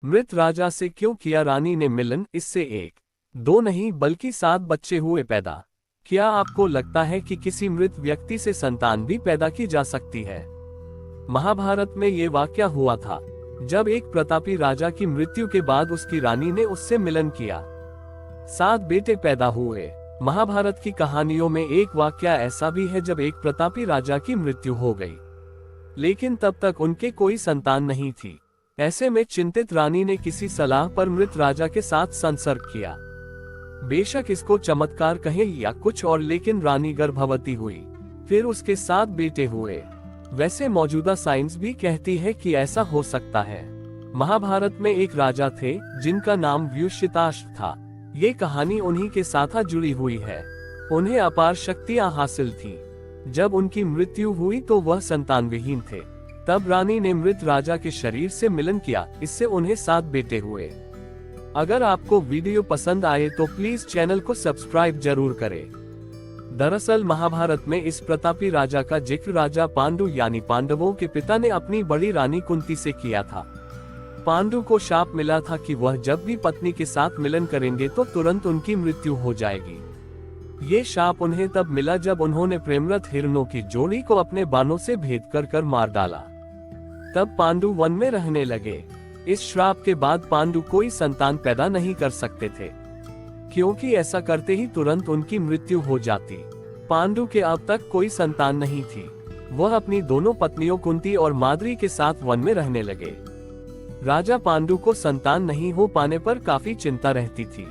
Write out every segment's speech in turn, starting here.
मृत राजा से क्यों किया रानी ने मिलन, इससे एक दो नहीं बल्कि 7 बच्चे हुए पैदा। क्या आपको लगता है कि किसी मृत व्यक्ति से संतान भी पैदा की जा सकती है? महाभारत में ये वाकया हुआ था जब एक प्रतापी राजा की मृत्यु के बाद उसकी रानी ने उससे मिलन किया। 7 बेटे पैदा हुए। महाभारत की कहानियों में एक वाकया ऐसा भी है जब एक प्रतापी राजा की मृत्यु हो गई, लेकिन तब तक उनके कोई संतान नहीं थी। ऐसे में चिंतित रानी ने किसी सलाह पर मृत राजा के साथ संसर्ग किया। बेशक इसको चमत्कार कहें या कुछ और, लेकिन रानी गर्भवती हुई। फिर उसके 7 बेटे हुए। वैसे मौजूदा साइंस भी कहती है कि ऐसा हो सकता है। महाभारत में एक राजा थे जिनका नाम व्युषिताश्व था। ये कहानी उन्हीं के साथ जुड़ी हुई है। उन्हें अपार शक्तियां हासिल थी। जब उनकी मृत्यु हुई तो वह संतानविहीन थे। तब रानी ने मृत राजा के शरीर से मिलन किया, इससे उन्हें 7 बेटे हुए। अगर आपको वीडियो पसंद आए तो प्लीज चैनल को सब्सक्राइब जरूर करें। दरअसल महाभारत में इस प्रतापी राजा का जिक्र राजा पांडु यानी पांडवों के पिता ने अपनी बड़ी रानी कुंती से किया था। पांडु को शाप मिला था कि वह जब भी पत्नी के साथ मिलन करेंगे तो तुरंत उनकी मृत्यु हो जाएगी। ये शाप उन्हें तब मिला जब उन्होंने प्रेमरत हिरणों की जोड़ी को अपने बाणों से भेद कर मार डाला। तब पांडु वन में रहने लगे। इस श्राप के बाद पांडु कोई संतान पैदा नहीं कर सकते थे, क्योंकि ऐसा करते ही तुरंत उनकी मृत्यु हो जाती। पांडु के अब तक कोई संतान नहीं थी। वह अपनी दोनों पत्नियों कुंती और माद्री के साथ वन में रहने लगे। राजा पांडु को संतान नहीं हो पाने पर काफी चिंता रहती थी।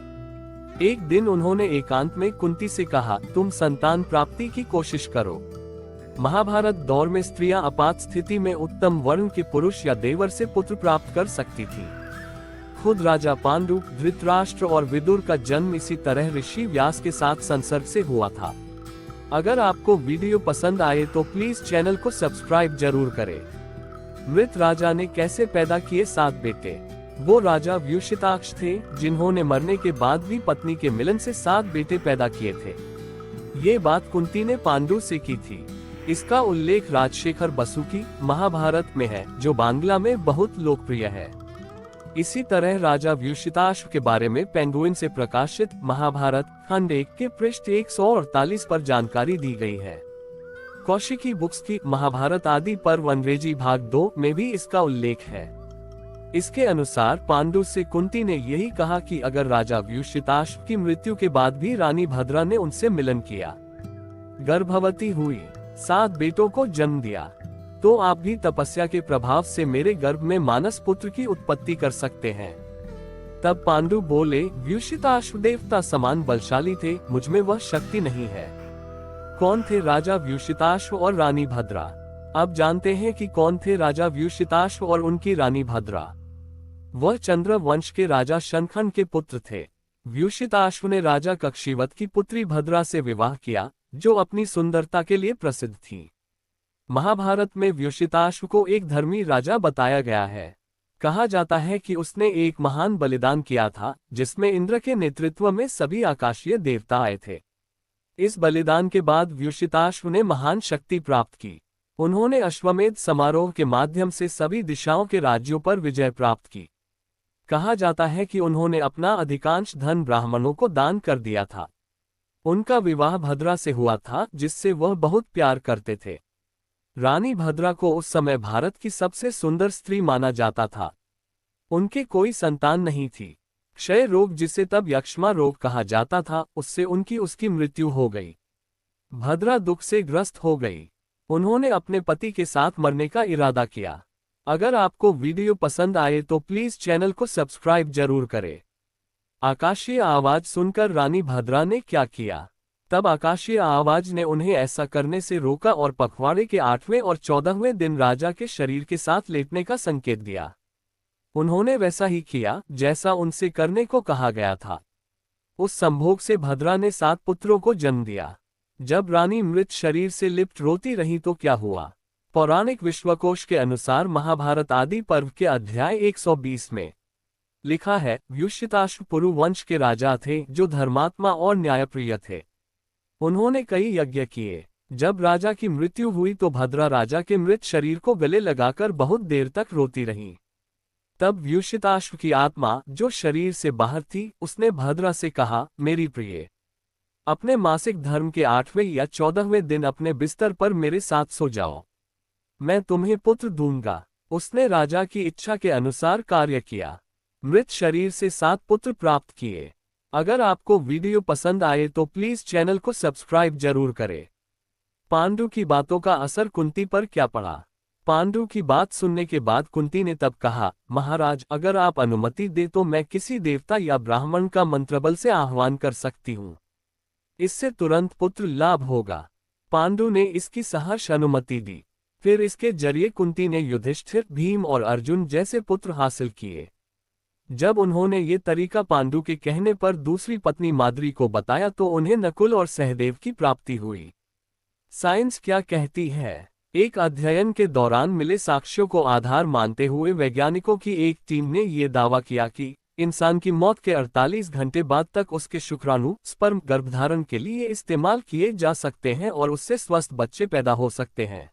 एक दिन उन्होंने एकांत में कुंती से कहा, तुम संतान प्राप्ति की कोशिश करो। महाभारत दौर में स्त्रियां आपात स्थिति में उत्तम वर्ण के पुरुष या देवर से पुत्र प्राप्त कर सकती थी। खुद राजा पांडु, धृतराष्ट्र और विदुर का जन्म इसी तरह ऋषि व्यास के साथ संसर्ग से हुआ था। अगर आपको वीडियो पसंद आए तो प्लीज चैनल को सब्सक्राइब जरूर करें। मृत राजा ने कैसे पैदा किए 7 बेटे? वो राजा व्युषिताक्ष थे जिन्होंने मरने के बाद भी पत्नी के मिलन से 7 बेटे पैदा किए थे। ये बात कुंती ने पांडु से की थी। इसका उल्लेख राजशेखर बसु की महाभारत में है, जो बांग्ला में बहुत लोकप्रिय है। इसी तरह राजा व्युषिताश्व के बारे में पेंगुइन से प्रकाशित महाभारत खंड 1 के पृष्ठ 148 पर जानकारी दी गई है। कौशिकी बुक्स की महाभारत आदि पर्व अंग्रेजी भाग 2 में भी इसका उल्लेख है। इसके अनुसार पांडु से कुंती ने यही कहा कि अगर राजा व्युषिताश्व की मृत्यु के बाद भी रानी भद्रा ने उनसे मिलन किया, गर्भवती हुई, 7 बेटों को जन्म दिया, तो आप भी तपस्या के प्रभाव से मेरे गर्भ में मानस पुत्र की उत्पत्ति कर सकते हैं। तब पांडु बोले, व्युषिताश्व देवता समान बलशाली थे, मुझमें वह शक्ति नहीं है। कौन थे राजा व्युषिताश्व और रानी भद्रा? अब जानते हैं कि कौन थे राजा व्युषिताश्व और उनकी रानी भद्रा। वह चंद्र वंश के राजा शंखन के पुत्र थे। व्युषिताश्व ने राजा कक्षीवत की पुत्री भद्रा से विवाह किया, जो अपनी सुंदरता के लिए प्रसिद्ध थी। महाभारत में व्युषिताश्व को एक धर्मी राजा बताया गया है। कहा जाता है कि उसने एक महान बलिदान किया था, जिसमें इंद्र के नेतृत्व में सभी आकाशीय देवता आए थे। इस बलिदान के बाद व्युषिताश्व ने महान शक्ति प्राप्त की। उन्होंने अश्वमेध समारोह के माध्यम से सभी दिशाओं के राज्यों पर विजय प्राप्त की। कहा जाता है कि उन्होंने अपना अधिकांश धन ब्राह्मणों को दान कर दिया था। उनका विवाह भद्रा से हुआ था, जिससे वह बहुत प्यार करते थे। रानी भद्रा को उस समय भारत की सबसे सुंदर स्त्री माना जाता था। उनके कोई संतान नहीं थी। क्षय रोग, जिसे तब यक्ष्मा रोग कहा जाता था, उससे उसकी मृत्यु हो गई। भद्रा दुख से ग्रस्त हो गई। उन्होंने अपने पति के साथ मरने का इरादा किया। अगर आपको वीडियो पसंद आए तो प्लीज चैनल को सब्सक्राइब जरूर करें। आकाशीय आवाज सुनकर रानी भद्रा ने क्या किया? तब आकाशीय आवाज ने उन्हें ऐसा करने से रोका और पखवाड़े के 8वें और 14वें दिन राजा के शरीर के साथ लेटने का संकेत दिया। उन्होंने वैसा ही किया जैसा उनसे करने को कहा गया था। उस संभोग से भद्रा ने 7 पुत्रों को जन्म दिया। जब रानी मृत शरीर से लिप्त रोती रही तो क्या हुआ? पौराणिक विश्वकोश के अनुसार महाभारत आदि पर्व के अध्याय 120 में लिखा है, व्युषिताश्व पुरु वंश के राजा थे जो धर्मात्मा और न्यायप्रिय थे। उन्होंने कई यज्ञ किए। जब राजा की मृत्यु हुई तो भद्रा राजा के मृत शरीर को गले लगाकर बहुत देर तक रोती रही। तब व्युषिताश्व की आत्मा, जो शरीर से बाहर थी, उसने भद्रा से कहा, मेरी प्रिय, अपने मासिक धर्म के 8वें या 14वें दिन अपने बिस्तर पर मेरे साथ सो जाओ, मैं तुम्हें पुत्र दूंगा। उसने राजा की इच्छा के अनुसार कार्य किया, मृत शरीर से 7 पुत्र प्राप्त किए। अगर आपको वीडियो पसंद आए तो प्लीज चैनल को सब्सक्राइब जरूर करें। पांडु की बातों का असर कुंती पर क्या पड़ा? पांडु की बात सुनने के बाद कुंती ने तब कहा, महाराज, अगर आप अनुमति दे तो मैं किसी देवता या ब्राह्मण का मंत्रबल से आह्वान कर सकती हूँ, इससे तुरंत पुत्र लाभ होगा। पांडु ने इसकी सहर्ष अनुमति दी। फिर इसके जरिए कुंती ने युधिष्ठिर, भीम और अर्जुन जैसे पुत्र हासिल किए। जब उन्होंने ये तरीका पांडु के कहने पर दूसरी पत्नी माद्री को बताया तो उन्हें नकुल और सहदेव की प्राप्ति हुई। साइंस क्या कहती है? एक अध्ययन के दौरान मिले साक्ष्यों को आधार मानते हुए वैज्ञानिकों की एक टीम ने ये दावा किया कि इंसान की मौत के 48 घंटे बाद तक उसके शुक्राणु स्पर्म गर्भधारण के लिए इस्तेमाल किए जा सकते हैं और उससे स्वस्थ बच्चे पैदा हो सकते हैं।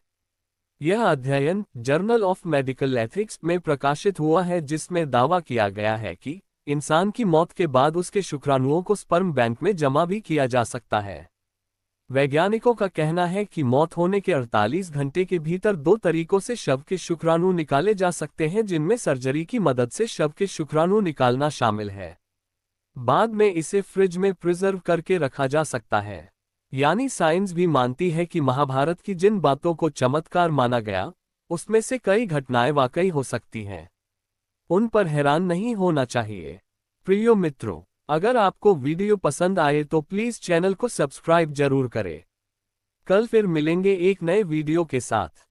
यह अध्ययन जर्नल ऑफ मेडिकल एथिक्स में प्रकाशित हुआ है, जिसमें दावा किया गया है कि इंसान की मौत के बाद उसके शुक्राणुओं को स्पर्म बैंक में जमा भी किया जा सकता है। वैज्ञानिकों का कहना है कि मौत होने के 48 घंटे के भीतर 2 तरीकों से शव के शुक्राणु निकाले जा सकते हैं, जिनमें सर्जरी की मदद से शव के शुक्राणु निकालना शामिल है। बाद में इसे फ्रिज में प्रिजर्व करके रखा जा सकता है। यानी साइंस भी मानती है कि महाभारत की जिन बातों को चमत्कार माना गया, उसमें से कई घटनाएं वाकई हो सकती हैं। उन पर हैरान नहीं होना चाहिए। प्रिय मित्रों, अगर आपको वीडियो पसंद आए तो प्लीज चैनल को सब्सक्राइब जरूर करें। कल फिर मिलेंगे एक नए वीडियो के साथ।